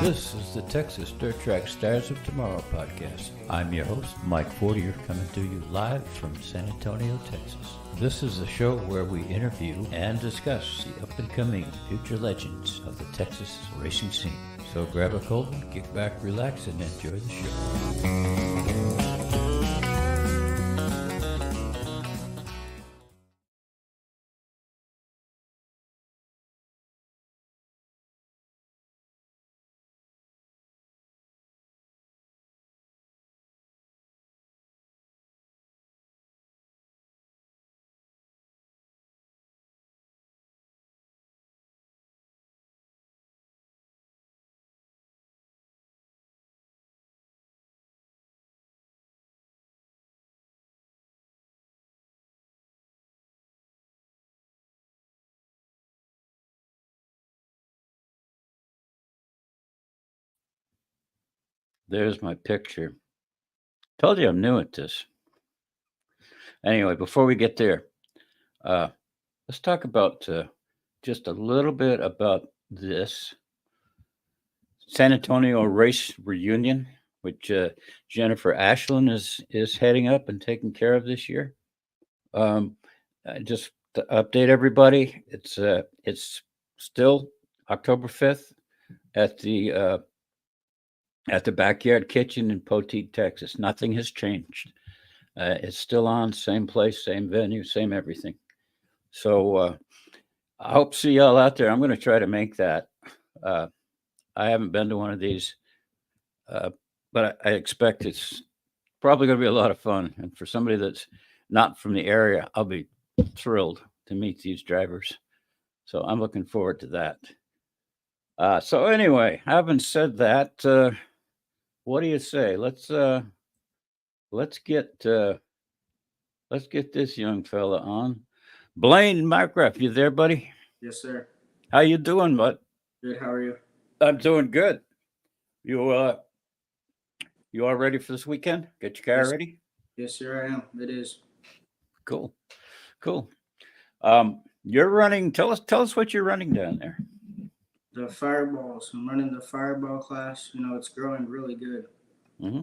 This is the Texas Dirt Track Stars of Tomorrow podcast. I'm your host, Mike Fortier, coming to you live from San Antonio, Texas. This is a show where we interview and discuss the up-and-coming future legends of the Texas racing scene. So grab a cold one, kick back, relax, and enjoy the show. There's my picture. Told you I'm new at this. Anyway, before we get there, let's talk about just a little bit about this San Antonio race reunion, which Jennifer Ashland is heading up and taking care of this year. Just to update everybody, it's still October 5th at the Backyard Kitchen in Poteet, Texas. Nothing has changed. It's still on, same place, same venue, same everything. So I hope to see y'all out there. I'm going to try to make that. I haven't been to one of these, but I expect it's probably going to be a lot of fun. And for somebody that's not from the area, I'll be thrilled to meet these drivers. So I'm looking forward to that. So anyway, having said that, what do you say? Let's get this young fella on. Blaine Markgraf, you there, buddy? Yes, sir. How you doing, bud? Good. How are you? I'm doing good. You all ready for this weekend? Get your car ready? Yes, sir, I am. It is. Cool. You're running. Tell us what you're running down there. The fireballs. I'm running the fireball class. You know, it's growing really good. Mm-hmm.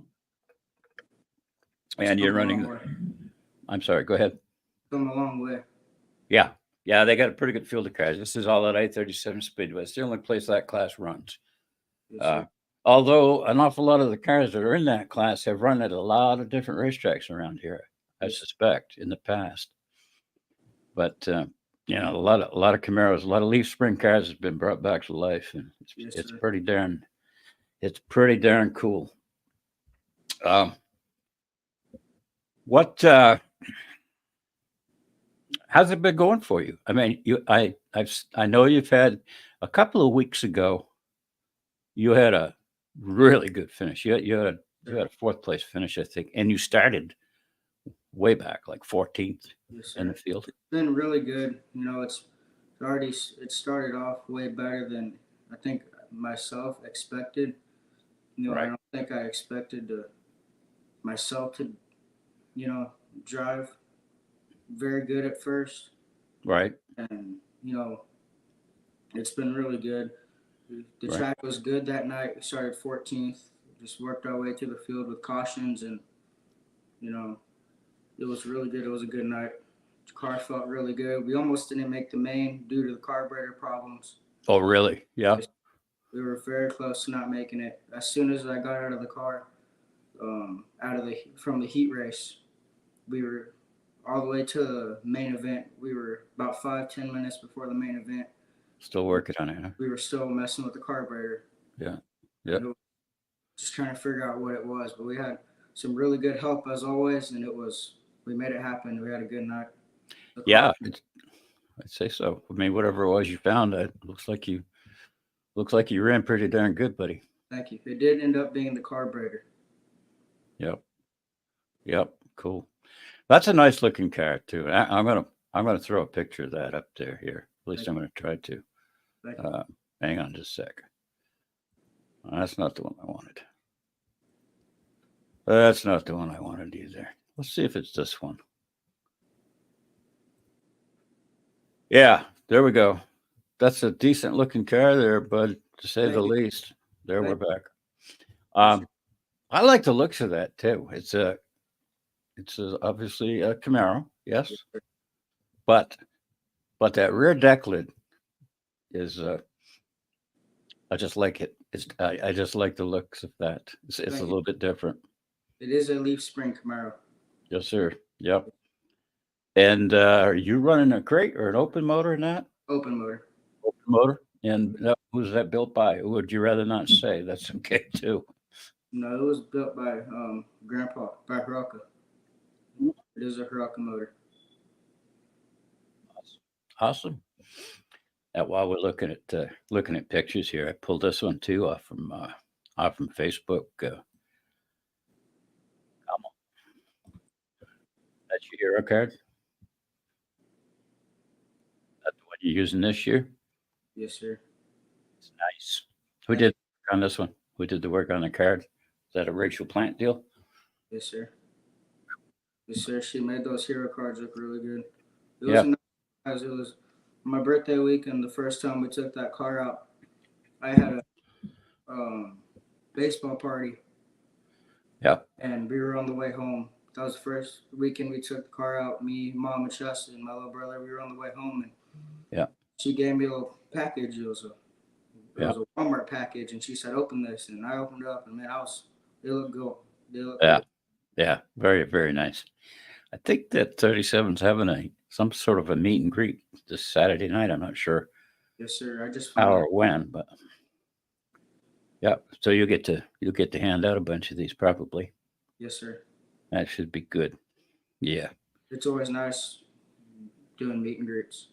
And you're running. I'm sorry. Go ahead. Come a long way. Yeah, they got a pretty good field of cars. This is all at I-37 Speedway. It's the only place that class runs. Yes, although an awful lot of the cars that are in that class have run at a lot of different racetracks around here, I suspect, in the past. But a lot of Camaros, a lot of Leaf Spring cars has been brought back to life, and it's pretty darn cool. How's it been going for you? I mean, I know you've had a couple of weeks ago. You had a really good finish. You had a fourth place finish, I think, and you started way back, like 14th in the field. It's been really good. You know, it started off way better than I think myself expected. You know, right. I don't think I expected myself to, drive very good at first. Right. And, it's been really good. The track was good that night. We started 14th, just worked our way through the field with cautions, and, it was really good. It was a good night. The car felt really good. We almost didn't make the main due to the carburetor problems. Oh, really? Yeah. We were very close to not making it. As soon as I got out of the car, from the heat race, we were all the way to the main event. We were about 5-10 minutes before the main event. Still working on it, huh? We were still messing with the carburetor. Yeah. Just trying to figure out what it was, but we had some really good help as always, and we made it happen. We had a good night. Yeah, I'd say so. I mean, whatever it was you found, it looks like you ran pretty darn good, buddy. Thank you. It did end up being the carburetor. Yep. Cool. That's a nice looking car too. I'm gonna throw a picture of that up there here. At least I'm gonna try to. Hang on just a sec. That's not the one I wanted. That's not the one I wanted either. Let's see if it's this one. Yeah, there we go. that's a decent looking car there, bud, to say the Thank you. least. There we're Thank back. Appreciate Um, I like the looks of that too. Obviously a Camaro, it. yes, but that rear deck lid is I just like it. I just like the looks of that. It's a Thank you. little bit different. It is a Leaf Spring Camaro. Yes, sir. Yep. And are you running a crate or an open motor in that? Open motor. Open motor. And who's that built by? Who would you rather not say? That's okay too. No, it was built by Grandpa, by Hiraka. It is a Hiraka motor. Awesome. While we're looking at pictures here, I pulled this one too off from Facebook. That's your hero card. That's the one you're using this year. Yes, sir. It's nice. Who Thank did the work on this one? Who did the work on the card? Is that a Rachel Plant deal? you. Yes, sir. Yes, sir. She made those hero cards look really good. It Yeah. wasn't as it was my birthday week, and the first time we took that car out, I had a baseball party, Yeah. and we were on the way home. That was the first weekend we took the car out. Me, mom, and Chester, and my little brother. We were on the way home, and Yeah. she gave me a little package. It Yeah. was a Walmart package, and she said, "Open this," and I opened it up, and man, they look good. They look Yeah. good. Yeah. Very, very nice. I think that 37's having some sort of a meet and greet this Saturday night. I'm not sure Yes, sir. I just how found or out. when, but yeah. So you'll get to hand out a bunch of these probably. Yes, sir. That should be good. Yeah. It's always nice doing meet and greets.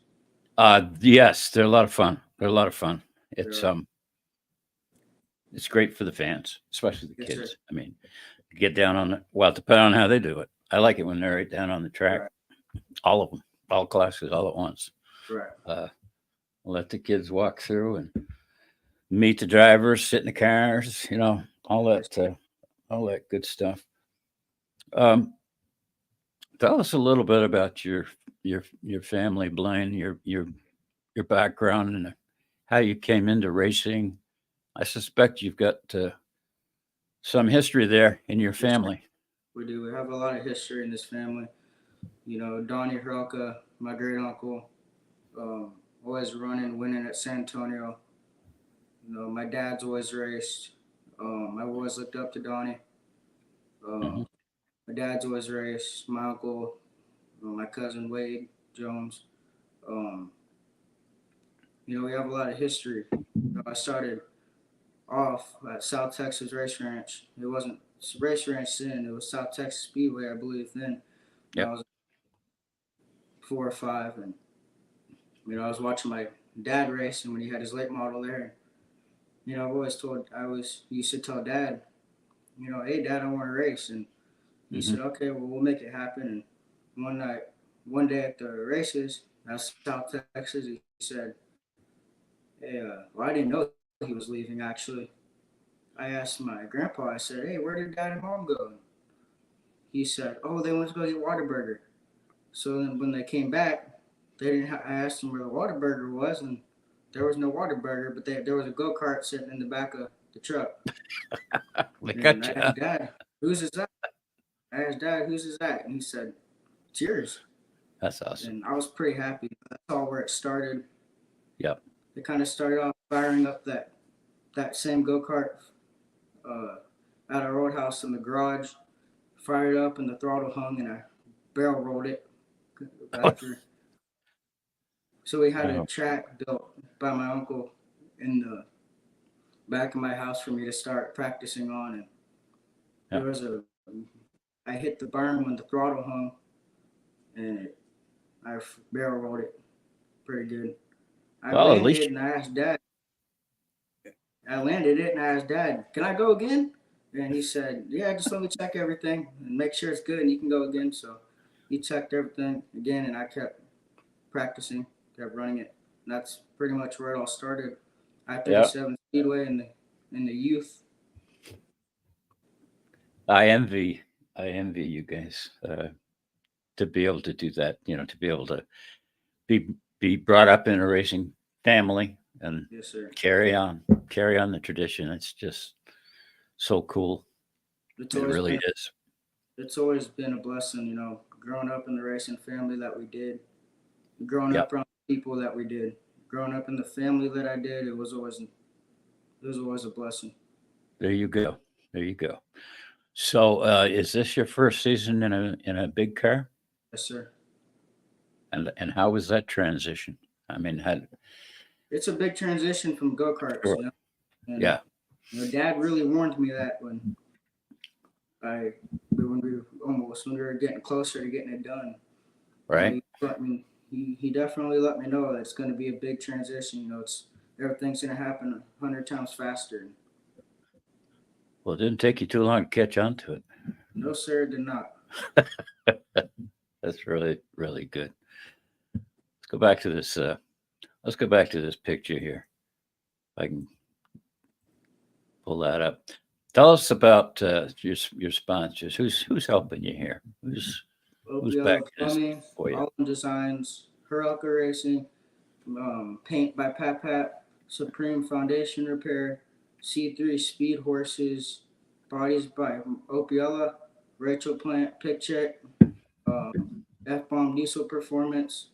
Yes, they're a lot of fun. They're a lot of fun. It's They're, it's great for the fans, especially the yes, sir. kids. I mean, get down on depending on how they do it. I like it when they're right down on the track, Right. all of them, all classes, all at once. Right. Uh, let the kids walk through and meet the drivers, sit in the cars, Yes, sir. all that good stuff. Um, Tell us a little bit about your family, Blaine, your background, and how you came into racing. I suspect you've got some history there in your Yes, sir. family. We do. We have a lot of history in this family. Donnie Hiraka, my great uncle, um, always running, winning at San Antonio. My dad's always raced. I always looked up to Donnie. Hmm. Um, my dad's always raced. My uncle, my cousin Wade Jones. Um, we have a lot of history. I started off at South Texas Race Ranch. It wasn't Race Ranch then; it was South Texas Speedway, I believe. Then when I Yep. was 4 or 5, and I was watching my dad race, and when he had his late model there, I always used to tell Dad, hey Dad, I want to race, and he Hmm. said, okay, well we'll make it happen. And one day at the races, at South Texas, he said, hey, well I didn't know he was leaving actually. I asked my grandpa, I said, hey, where did Dad and Mom go? He said, oh, they went to go get Whataburger. So then when they came back, they didn't. I asked them where the Whataburger was, and there was no Whataburger, but there was a go kart sitting in the back of the truck. We And got I you. asked Dad, "Whose is that?" I asked Dad, "Whose is that?" And he said, "It's yours." That's awesome. And I was pretty happy. That's all where it started. Yep. It kind of started off firing up that same go kart uh, at our old house in the garage. Fired up, and the throttle hung, and I barrel rolled it after. So we had a Oh, track built by my uncle in the back of my house for me to start practicing on, and yeah. there was a I hit the berm when the throttle hung, and I barrel rolled it pretty good. I Well, at landed least it and I asked Dad. I landed it and I asked Dad, "Can I go again?" And he said, "Yeah, just let me check everything and make sure it's good, and you can go again." So he checked everything again, and I kept practicing, kept running it. And that's pretty much where it all started. yeah. I-37 Speedway in the youth. I envy I envy you guys to be able to do that. To be able to be be brought up in a racing family and Yes, sir. carry on the tradition. It's just so cool. It's It always really been is. it's always been a blessing, you know, growing up in the racing family that we did, growing Yep. up around people that we did, growing up in the family that I did. It was always a blessing. There you go. There you go. So, is this your first season in a big car? Yes, sir. And how was that transition? I mean, had It's a big transition from go karts, sure. you know, and Yeah. Dad really warned me that I when we were getting closer to getting it done. Right. He definitely let me know that it's going to be a big transition. You know, it's everything's going to happen 100 times faster. Well, it didn't take you too long to catch on to it. No, sir, it did not. That's really, really good. Let's go back to this. Let's go back to this picture here. If I can pull that up. Tell us about your sponsors. Who's helping you here? Who's Opiola backing this Plumbing, for you? Allen Designs, Hurlka Racing, Paint by Pat Pat, Supreme Foundation Repair, C3 Speed Horses, Bodies by Opiola, Rachel Plant, Pick Check, F Bomb Diesel Performance.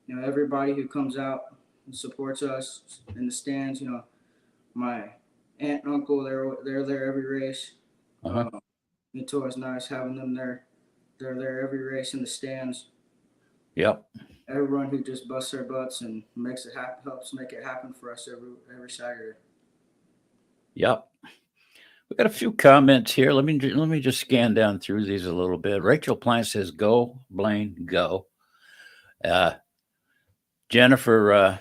You know, everybody who comes out and supports us in the stands. You know, my aunt and uncle, they're there every race. Uh-huh. It's always nice having them there. They're there every race in the stands. Yep. Everyone who just busts their butts and makes it happen, helps make it happen for us every Saturday. Yep. We got a few comments here. Let me just scan down through these a little bit. Rachel Plant says, "Go Blaine, go." Uh, Jennifer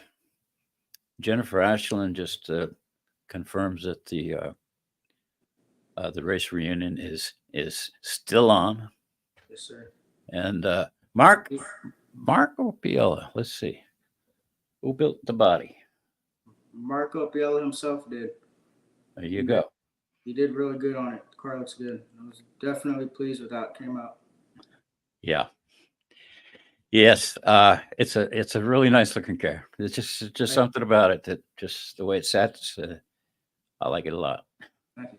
Jennifer Ashland just confirms that the race reunion is still on. Yes, sir. And Mark Opiella. Let's see who built the body. Marco Biella himself did. There you go. He did really good on it. The car looks good. I was definitely pleased with how it came out. Yeah. Yes. It's a really nice looking car. It's just something about it that just the way it sets. I like it a lot. Thank you.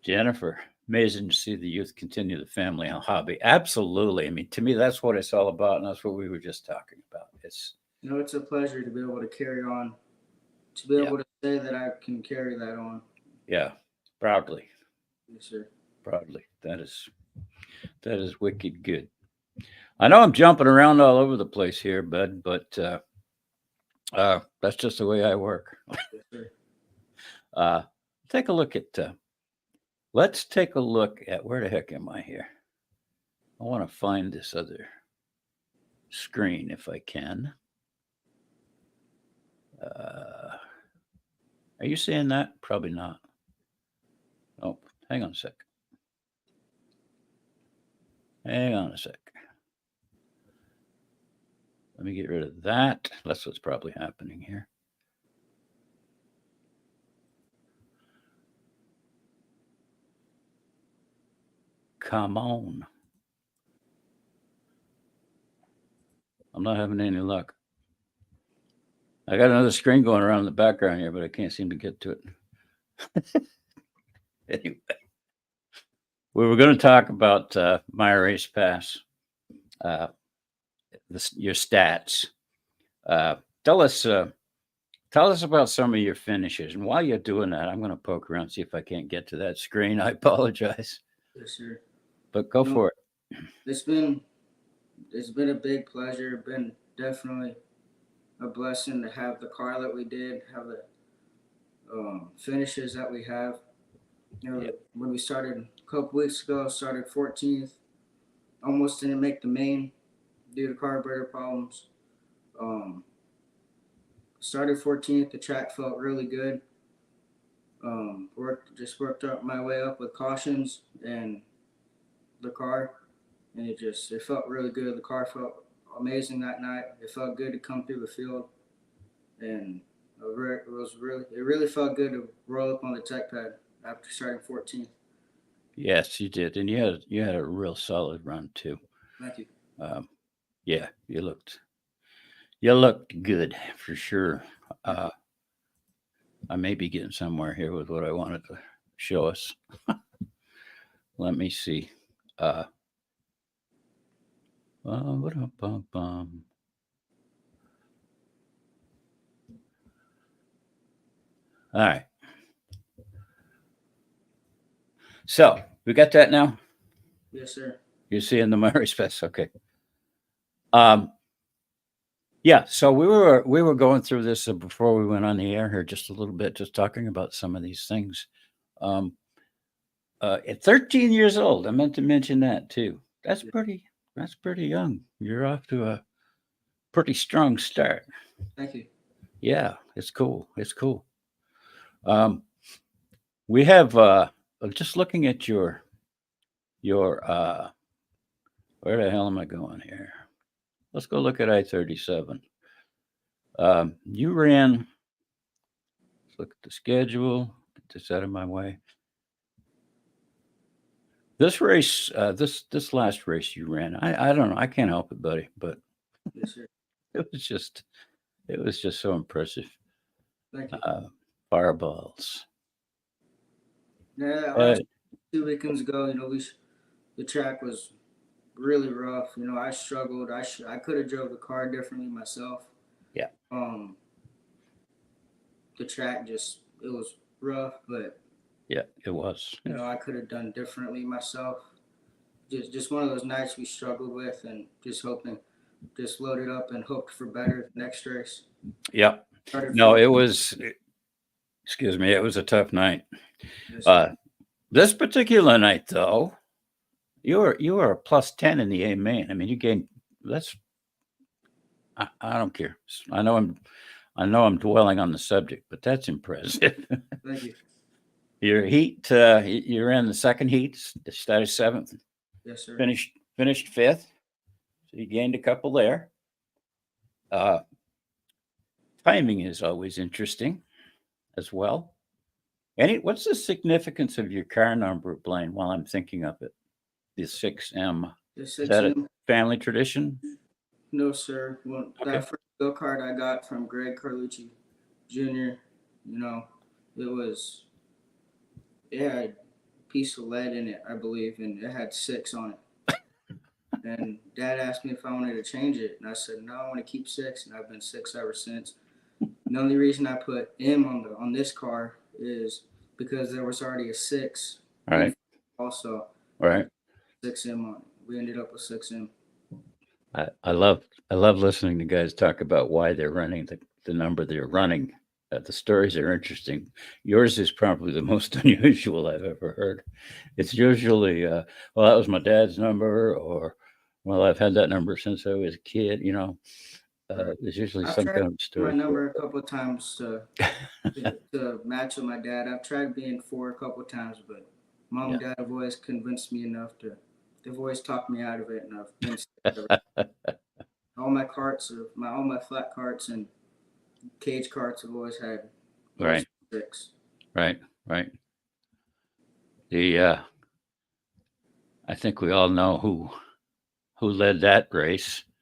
Jennifer, amazing to see the youth continue the family hobby. Absolutely. I mean, to me, that's what it's all about, and that's what we were just talking about. It's You know, it's a pleasure to be able to carry on, to be yeah, able to say that I can carry that on. yeah, proudly, Yes, sir. proudly. That is wicked good. I know I'm jumping around all over the place here, bud, but that's just the way I work. Yes, sir. Uh, take a look at. Let's take a look at where the heck am I here? I want to find this other screen if I can. Are you seeing that? Probably not. Oh, hang on a sec. Hang on a sec. Let me get rid of that. That's what's probably happening here. Come on. I'm not having any luck. I got another screen going around in the background here, but I can't seem to get to it. Anyway, we were going to talk about my race pass, uh, your stats. Uh, tell us Tell us about some of your finishes. And while you're doing that, I'm going to poke around, see if I can't get to that screen. I apologize, Yes, sir. but go No, for it. it's been it's been a big pleasure. Been definitely a blessing to have the car that we did, have the finishes that we have. You know, Yep. when we started a couple weeks ago, started 14th, almost didn't make the main due to carburetor problems. Started 14th. The track felt really good. Worked up my way up with cautions and the car, and it felt really good. The car felt amazing that night. It felt good to come through the field, and it really felt good to roll up on the tech pad after starting 14th. Yes, you did, and you had a real solid run too. Thank you. Um, yeah, You looked good for sure. Uh, I may be getting somewhere here with what I wanted to show us. Let me see. Uh, bum. All right. So we got that now. Yes, sir. You're seeing the Murray specs. Okay. Um, yeah. So we were going through this before we went on the air here just a little bit, just talking about some of these things. Um, at 13 years old, I meant to mention that too. That's Yeah. pretty. That's pretty young. You're off to a pretty strong start. Thank you. Yeah, it's cool. It's cool. Um, we have just looking at your where the hell am I going here? Let's go look at I-37. You ran. Let's look at the schedule. Get this out of my way. This race, this last race you ran, I don't know. I can't help it, buddy, but Yes, sir. it was just it was just so impressive. Thank you. Uh, Fireballs. Yeah, Uh, last 2 weekends ago, the track was really rough. I struggled. I could have drove the car differently myself. yeah, Um, the track just it was rough, but yeah, it was. I could have done differently myself. Just one of those nights we struggled with, and just hoping, just loaded up and hoped for better next race. Yeah. Started No, from it was. Excuse me. It was a tough night. yes, sir. Uh, this particular night, though, you were a +10 in the A main. I mean, you gained. That's. I don't care. I know I'm dwelling on the subject, but that's impressive. Thank you. Your heat, you ran the second heat, started seventh, Yes, sir. finished fifth. So you gained a couple there. Uh, Timing is always interesting as well. What's the significance of your car number, Blaine? While I'm thinking of it, the 6M. The Is six that a M. family tradition? No, sir. Well, Okay. that first go kart I got from Greg Carlucci Jr. You know, it was it had a piece of lead in it, I believe, and it had six on it. And Dad asked me if I wanted to change it, and I said no, I want to keep six, and I've been six ever since. The only reason I put M on this car is because there was already a six All in right. also All I right. put 6M on it. We ended up with 6M. I love listening to guys talk about why they're running the number they're running. The stories are interesting. Yours is probably the most unusual I've ever heard. It's usually, well, that was my dad's number, or, well, I've had that number since I was a kid. Right. There's usually I've some tried kind of my story. number a couple of times to match with my dad. I've tried being four a couple of times, but mom Yeah. and dad have always convinced me enough to. They've always talked me out of it, and I've been all my carts, all my flat carts and cage carts have always Right. been six. Right. Right. The I think we all know who led that race. Yes,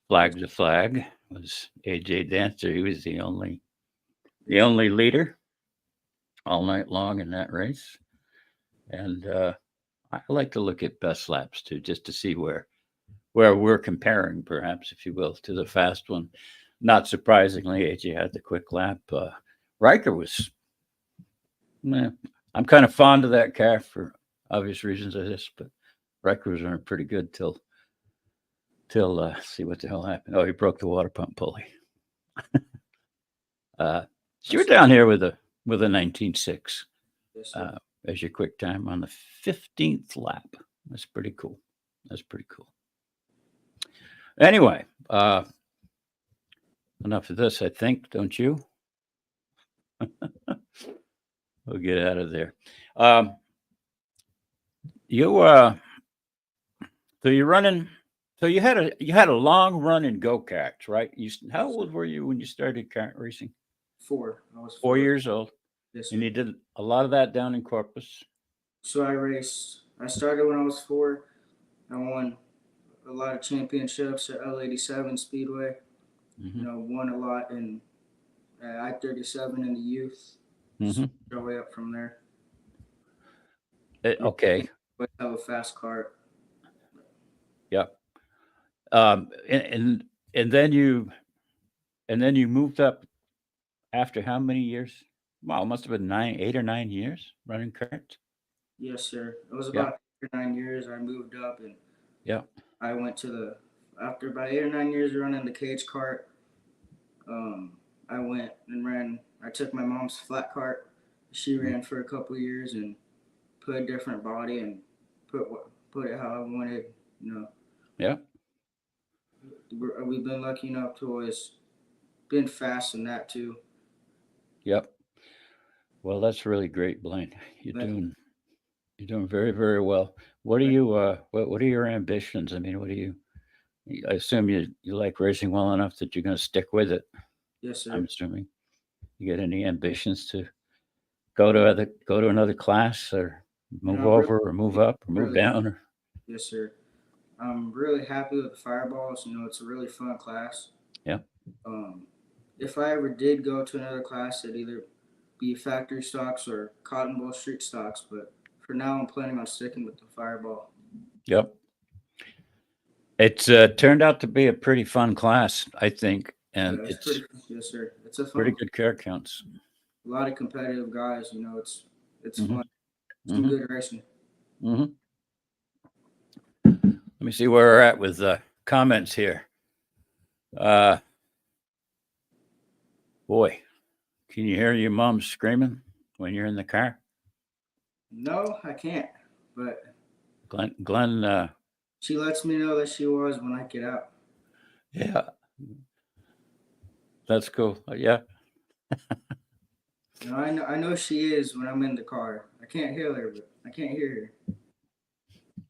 Flag to flag was AJ Dancer. He was the yes, only leader all night long in that race. And I like to look at best laps too, just to see where we're comparing, perhaps, if you will, to the fast one. Not surprisingly, AJ had the quick lap. Riker was. Meh, I'm kind of fond of that car for obvious reasons of this, but Riker was running pretty good till see what the hell happened. Oh, he broke the water pump pulley. Uh, so you were yes, down here with a 19.6 yes, sir. as your quick time on the 15th lap. That's pretty cool. That's pretty cool. Anyway, enough of this, I think, don't you? We'll get out of there. Um, you so you're running. So you had a long run in go karts, right? How Yes, sir. old were you when you started kart racing? Four. I was 4. 4 years old, Yes, and sir. you did a lot of that down in Corpus. So I raced. I started when I was 4. I won a lot of championships at L87 Speedway. Mm-hmm. Won a lot in I-37 in the youth. Mm-hmm. Our way up from there. Okay. We have a fast cart. Yeah. And then you moved up after how many years? Wow, it must have been 8 or 9 years running carts. Yes, sir. It was Yeah. about 8 or 9 years. I moved up and Yeah. I went to after about 8 or 9 years running the cage cart. I went and ran. I took my mom's flat cart. She ran for a couple of years and put a different body and put it how I wanted. Yeah. We've been lucky enough to always been fast in that too. Yep. Well, that's really great, Blaine. You're Thank you. doing you're doing very, very well. What are you what are your ambitions? I mean, what do you I assume you like racing well enough that you're going to stick with it. Yes, I'm sir. assuming. You get any ambitions to go to another class or move Really, over or move up or move really, down or yes, sir. I'm really happy with the fireballs. It's a really fun class. yeah. Um, if I ever did go to another class, it'd either be factory stocks or cotton ball street stocks. But for now, I'm planning on sticking with the fireball. Yep. It's turned out to be a pretty fun class, I think, and It's it's pretty. Yes, sir. It's a pretty fun. good car counts. A lot of competitive guys. It's Hmm. fun. Some Hmm. good racing. Hmm. Let me see where we're at with comments here. Uh, Boy, can you hear your mom screaming when you're in the car? No, I can't. But Glenn, she lets me know that she was when I get out. yeah, that's cool. Yeah, I know she is when I'm in the car. I can't hear her, but I can't hear her.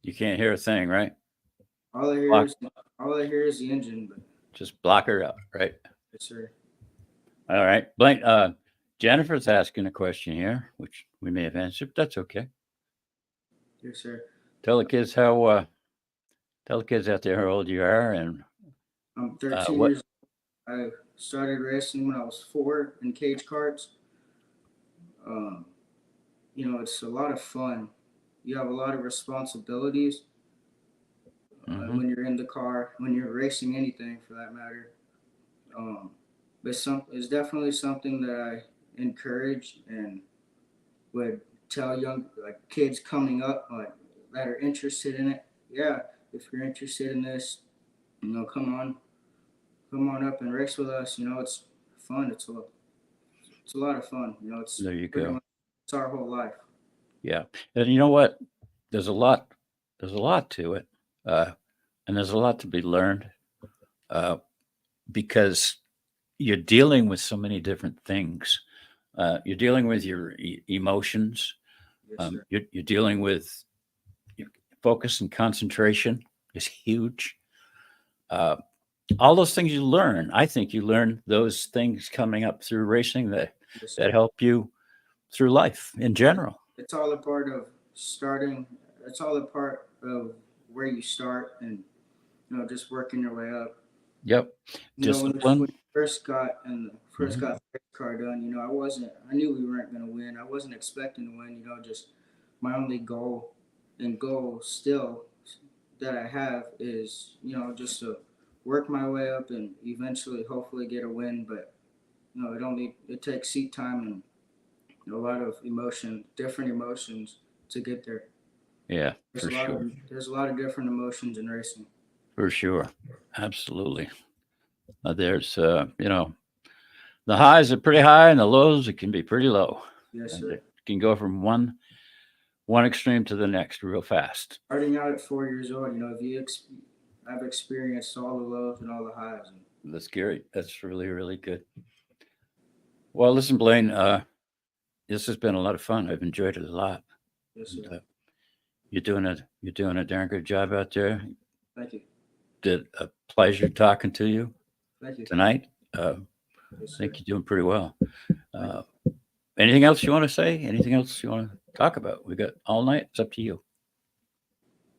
you can't hear a thing, right? All I hear Block, is all I hear is the engine. But just block her out, right? yes, sir. All right, Blaine. Jennifer's asking a question here, which we may have answered. That's okay. Yes, sir. Tell the kids how. Tell the kids out there how old you are and I'm 13 what. years. I started racing when I was 4 in cage karts. Um, it's a lot of fun. You have a lot of responsibilities Hmm. when you're in the car, when you're racing anything for that matter. Um, but it's definitely something that I encourage and would tell young like kids coming up like that are interested in it. Yeah, if you're interested in this, come on up and race with us. It's fun. It's a lot of fun. It's There you pretty go. much it's our whole life. Yeah, and you know what? There's a lot. There's a lot to it, uh, and there's a lot to be learned uh, because you're dealing with so many different things. You're dealing with your emotions. Yes, sir. You're dealing with your focus and concentration is huge. Uh, all those things you learn. I think you learn those things coming up through racing Yes, that sir. help you through life in general. It's all a part of starting. It's all a part of where you start and just working your way up. Yep. When Discipline. we first Hmm. got the car done, I knew we weren't going to win. I wasn't expecting to win. Just my only goal still that I have is just to work my way up and eventually hopefully get a win. But it takes seat time and a lot of different emotions to get there. Yeah, There's for a lot of sure. there's a lot of different emotions in racing. For sure. Absolutely. There's, the highs are pretty high and the lows, it can be pretty low. Yes, And sir. it can go from one extreme to the next real fast. Starting out at 4 years old, I've experienced all the lows and all the highs. And That's scary. That's really, really good. Well, listen, Blaine, this has been a lot of fun. I've enjoyed it a lot. yes, And sir. you're doing a darn good job out there. Thank you. Did a pleasure talking to you Thank you. tonight. I Yes, sir. think you're doing pretty well. Thank Uh, Anything else you want to say? Anything else you want to talk about? We got all night. It's up to you.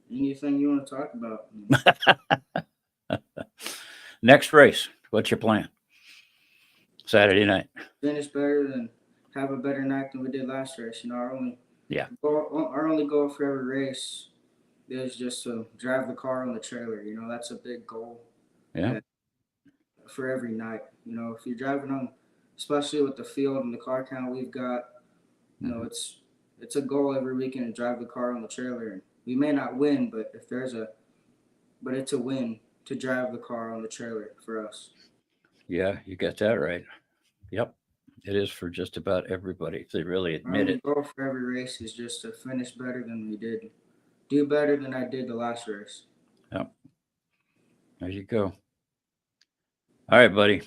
you. Anything you want to talk about? Next race. What's your plan? Saturday night. Finish better than have a better night than we did last race. You know, Yeah. our only goal for every race is just to drive the car on the trailer. You know, that's a big goal. Yeah. For every night. You know, if you're driving on, especially with the field and the car count we've got, you know, it's a goal every weekend to drive the car on the trailer. And we may not win, but it's a win to drive the car on the trailer for us. Yeah, you got that right. Yep. It is for just about everybody if they really Our admit only it. goal for every race is just to finish better than we did, do better than I did the last race. Yep. There you go. All right, buddy.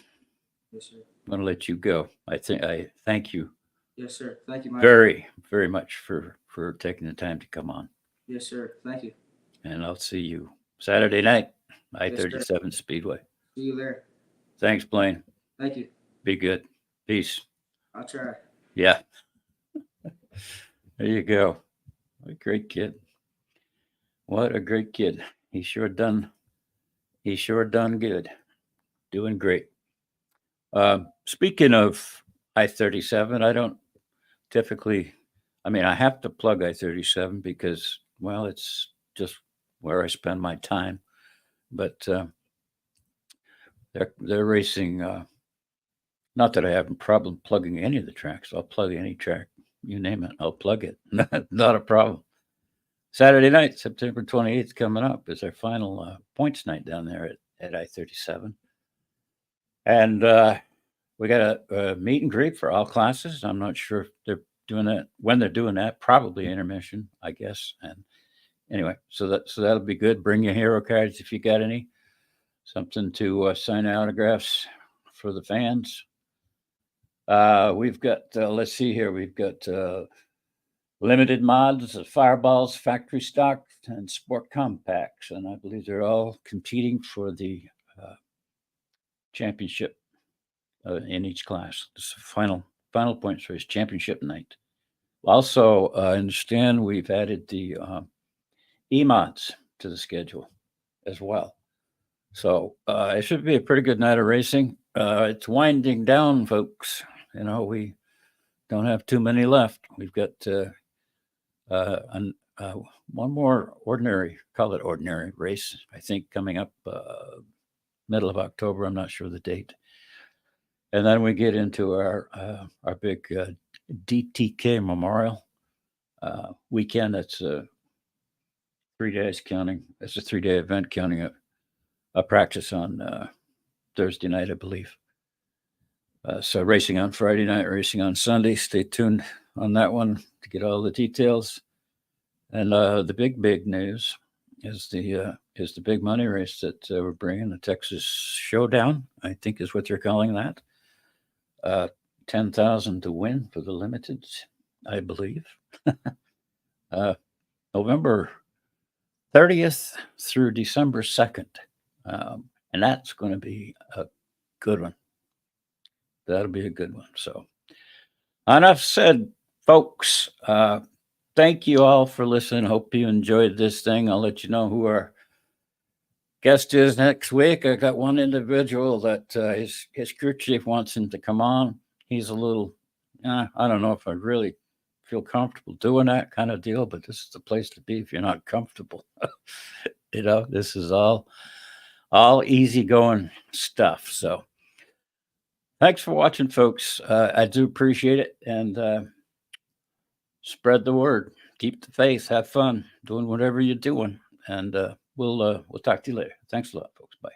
Yes, sir. I'm going to let you go. I thank you Yes, sir. Thank you, Mike. very, very much for taking the time to come on. Yes, sir. Thank you. And I'll see you Saturday night, Yes, sir. I-37 Speedway. See you there. Thanks, Blaine. Thank you. Be good. Peace. I'll try. Yeah. There you go. What a great kid. What a great kid. He sure done good. Doing great. Speaking of I-37, I don't typically, I have to plug I-37 because, well, it's just where I spend my time. But they're racing. Not that I have a problem plugging any of the tracks. I'll plug any track, you name it. I'll plug it. Not a problem. Saturday night, September 28th, coming up is our final points night down there at I-37. And we got a meet and greet for all classes. I'm not sure if they're doing that, when they're doing that, probably intermission, I guess. And anyway, so that'll be good. Bring your hero cards if you got any. Something to sign autographs for the fans. We've got, let's see here, we've got limited mods, fireballs, factory stock, and sport compacts. And I believe they're all competing for the championship in each class. This is final points race, championship night. Also, I understand we've added the E-mods to the schedule as well. So it should be a pretty good night of racing. It's winding down, folks. You know, we don't have too many left. We've got one more call it ordinary race, I think, coming up middle of October. I'm not sure the date. And then we get into our big DTK Memorial weekend. That's 3 days counting. It's a 3-day event counting a practice on Thursday night, I believe. So racing on Friday night, racing on Sunday. Stay tuned on that one to get all the details. And the big news is the big money race that we're bringing, the Texas Showdown, I think is what they're calling that. 10,000 to win for the limited, I believe. November 30th through December 2nd. And that's going to be a good one. That'll be a good one. So enough said, folks. Thank you all for listening. Hope you enjoyed this thing. I'll let you know who our guest is next week. I got one individual that his crew chief wants him to come on. He's a little, I don't know if I really feel comfortable doing that kind of deal, but this is the place to be if you're not comfortable. You know, this is all easygoing stuff. So thanks for watching, folks. I do appreciate it. And spread the word. Keep the faith. Have fun doing whatever you're doing. And we'll talk to you later. Thanks a lot, folks. Bye.